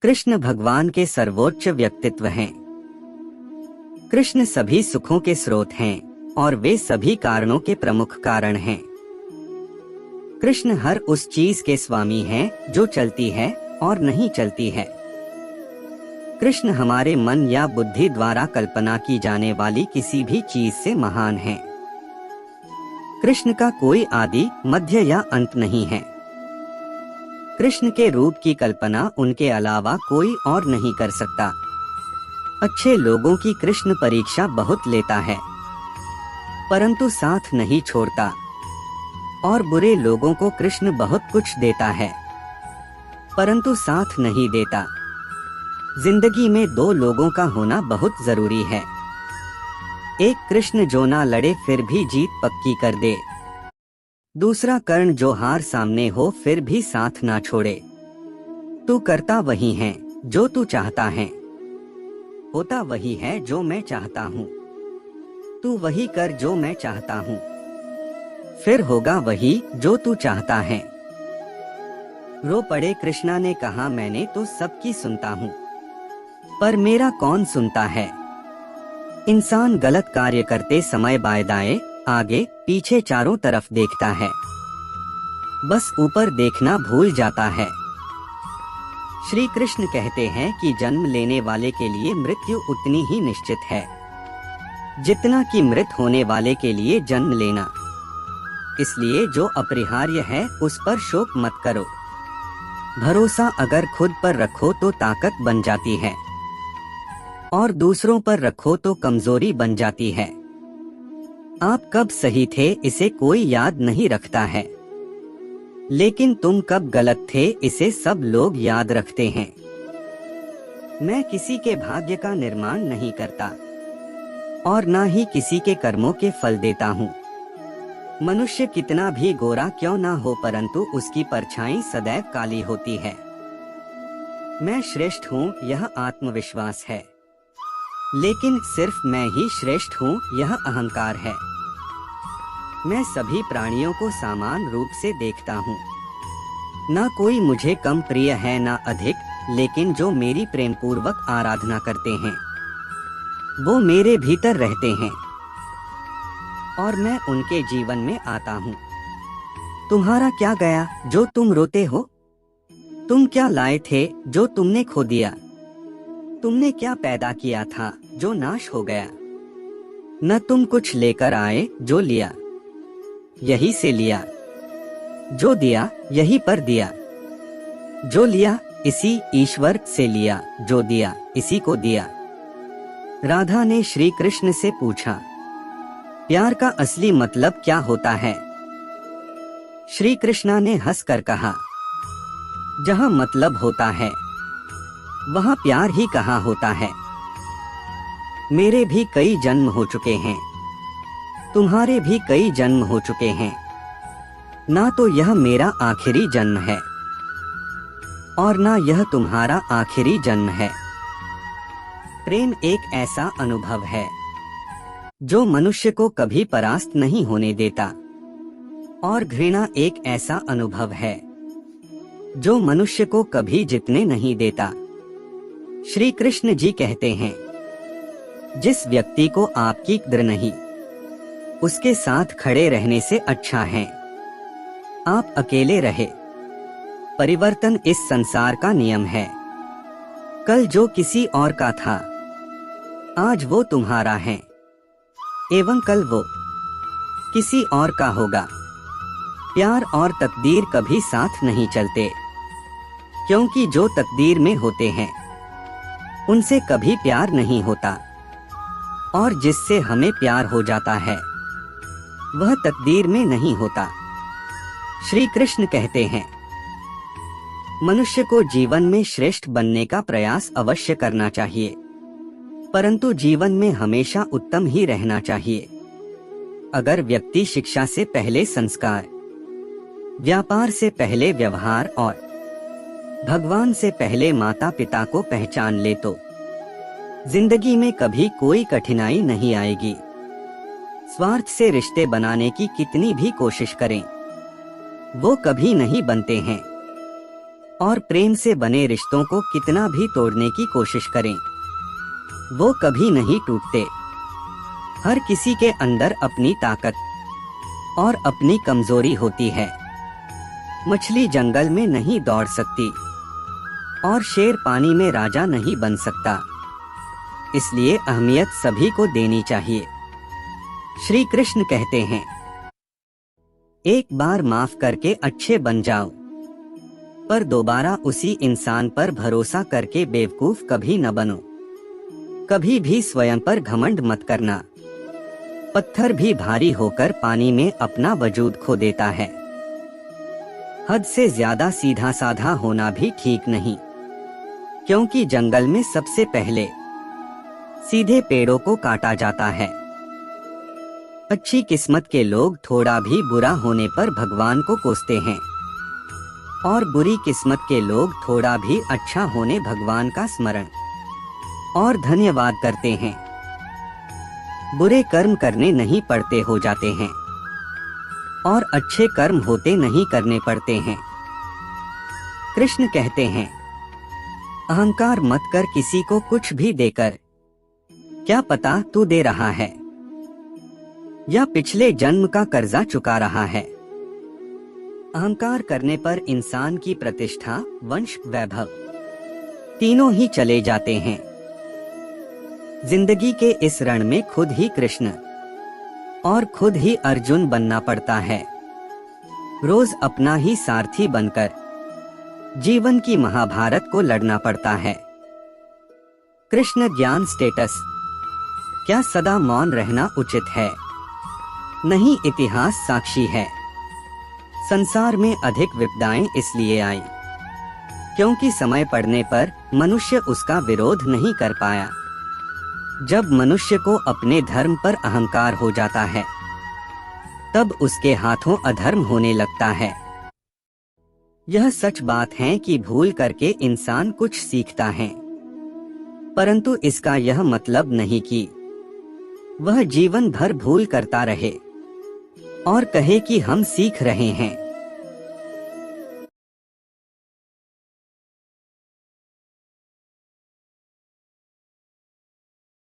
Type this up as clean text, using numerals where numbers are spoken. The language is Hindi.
कृष्ण भगवान के सर्वोच्च व्यक्तित्व हैं। कृष्ण सभी सुखों के स्रोत हैं और वे सभी कारणों के प्रमुख कारण हैं। कृष्ण हर उस चीज के स्वामी हैं जो चलती है और नहीं चलती है। कृष्ण हमारे मन या बुद्धि द्वारा कल्पना की जाने वाली किसी भी चीज से महान हैं। कृष्ण का कोई आदि, मध्य या अंत नहीं है। कृष्ण के रूप की कल्पना उनके अलावा कोई और नहीं कर सकता। अच्छे लोगों की कृष्ण परीक्षा बहुत लेता है, परंतु साथ नहीं छोड़ता, और बुरे लोगों को कृष्ण बहुत कुछ देता है, परंतु साथ नहीं देता। जिंदगी में दो लोगों का होना बहुत जरूरी है। एक कृष्ण जो ना लड़े फिर भी जीत पक्की कर दे, दूसरा कर्ण जो हार सामने हो फिर भी साथ ना छोड़े। तू करता वही है जो तू चाहता है, होता वही है जो मैं चाहता हूँ। तू वही कर जो मैं चाहता हूँ, फिर होगा वही जो तू चाहता है। रो पड़े कृष्णा ने कहा, मैंने तो सबकी सुनता हूँ, पर मेरा कौन सुनता है। इंसान गलत कार्य करते समय बाएं दाएं, आगे पीछे चारों तरफ देखता है, बस ऊपर देखना भूल जाता है। श्री कृष्ण कहते हैं कि जन्म लेने वाले के लिए मृत्यु उतनी ही निश्चित है जितना कि मृत होने वाले के लिए जन्म लेना। इसलिए जो अपरिहार्य है उस पर शोक मत करो। भरोसा अगर खुद पर रखो तो ताकत बन जाती है, और दूसरों पर रखो तो कमजोरी बन जाती है। आप कब सही थे इसे कोई याद नहीं रखता है, लेकिन तुम कब गलत थे इसे सब लोग याद रखते हैं। मैं किसी के भाग्य का निर्माण नहीं करता और ना ही किसी के कर्मों के फल देता हूँ। मनुष्य कितना भी गोरा क्यों ना हो, परंतु उसकी परछाई सदैव काली होती है। मैं श्रेष्ठ हूँ यह आत्मविश्वास है, लेकिन सिर्फ मैं ही श्रेष्ठ हूँ यह अहंकार है। मैं सभी प्राणियों को समान रूप से देखता हूँ। ना कोई मुझे कम प्रिय है ना अधिक, लेकिन जो मेरी प्रेम पूर्वक आराधना करते हैं वो मेरे भीतर रहते हैं और मैं उनके जीवन में आता हूँ। तुम्हारा क्या गया जो तुम रोते हो? तुम क्या लाए थे जो तुमने खो दिया? तुमने क्या पैदा किया था जो नाश हो गया? न तुम कुछ लेकर आए जो लिया, यही से लिया। जो दिया यही पर दिया। जो लिया इसी ईश्वर से लिया, जो दिया इसी को दिया। राधा ने श्री कृष्ण से पूछा, प्यार का असली मतलब क्या होता है? श्री कृष्णा ने हंसकर कहा, जहाँ मतलब होता है वहाँ प्यार ही कहाँ होता है। मेरे भी कई जन्म हो चुके हैं, तुम्हारे भी कई जन्म हो चुके हैं, ना तो यह मेरा आखिरी जन्म है और ना यह तुम्हारा आखिरी जन्म है। प्रेम एक ऐसा अनुभव है जो मनुष्य को कभी परास्त नहीं होने देता, और घृणा एक ऐसा अनुभव है जो मनुष्य को कभी जीतने नहीं देता। श्री कृष्ण जी कहते हैं, जिस व्यक्ति को आपकी कद्र नहीं, उसके साथ खड़े रहने से अच्छा है आप अकेले रहे। परिवर्तन इस संसार का नियम है। कल जो किसी और का था आज वो तुम्हारा है, एवं कल वो किसी और का होगा। प्यार और तकदीर कभी साथ नहीं चलते, क्योंकि जो तकदीर में होते हैं उनसे कभी प्यार नहीं होता, और जिससे हमें प्यार हो जाता है वह तकदीर में नहीं होता। श्री कृष्ण कहते हैं, मनुष्य को जीवन में श्रेष्ठ बनने का प्रयास अवश्य करना चाहिए, परंतु जीवन में हमेशा उत्तम ही रहना चाहिए। अगर व्यक्ति शिक्षा से पहले संस्कार, व्यापार से पहले व्यवहार और भगवान से पहले माता पिता को पहचान ले तो जिंदगी में कभी कोई कठिनाई नहीं आएगी। स्वार्थ से रिश्ते बनाने की कितनी भी कोशिश करें वो कभी नहीं बनते हैं। और प्रेम से बने रिश्तों को कितना भी तोड़ने की कोशिश करें, वो कभी नहीं टूटते। हर किसी के अंदर अपनी ताकत और अपनी कमजोरी होती है। मछली जंगल में नहीं दौड़ सकती और शेर पानी में राजा नहीं बन सकता, इसलिए अहमियत सभी को देनी चाहिए। श्री कृष्ण कहते हैं, एक बार माफ करके अच्छे बन जाओ, पर दोबारा उसी इंसान पर भरोसा करके बेवकूफ कभी न बनो। कभी भी स्वयं पर घमंड मत करना। पत्थर भी भारी होकर पानी में अपना वजूद खो देता है। हद से ज्यादा सीधा साधा होना भी ठीक नहीं, क्योंकि जंगल में सबसे पहले सीधे पेड़ों को काटा जाता है। अच्छी किस्मत के लोग थोड़ा भी बुरा होने पर भगवान को कोसते हैं, और बुरी किस्मत के लोग थोड़ा भी अच्छा होने भगवान का स्मरण और धन्यवाद करते हैं। बुरे कर्म करने नहीं पड़ते हो जाते हैं, और अच्छे कर्म होते नहीं करने पड़ते हैं। कृष्ण कहते हैं, अहंकार मत कर किसी को कुछ भी देकर, क्या पता तू दे रहा है या पिछले जन्म का कर्जा चुका रहा है। अहंकार करने पर इंसान की प्रतिष्ठा, वंश, वैभव तीनों ही चले जाते हैं। जिंदगी के इस रण में खुद ही कृष्ण और खुद ही अर्जुन बनना पड़ता है। रोज अपना ही सारथी बनकर जीवन की महाभारत को लड़ना पड़ता है। कृष्ण ज्ञान स्टेटस, क्या सदा मौन रहना उचित है? नहीं, इतिहास साक्षी है। संसार में अधिक विपदाएं इसलिए आई क्योंकि समय पड़ने पर मनुष्य उसका विरोध नहीं कर पाया। जब मनुष्य को अपने धर्म पर अहंकार हो जाता है, तब उसके हाथों अधर्म होने लगता है। यह सच बात है कि भूल करके इंसान कुछ सीखता है, परंतु इसका यह मतलब नहीं कि वह जीवन भर भूल करता रहे और कहे कि हम सीख रहे हैं।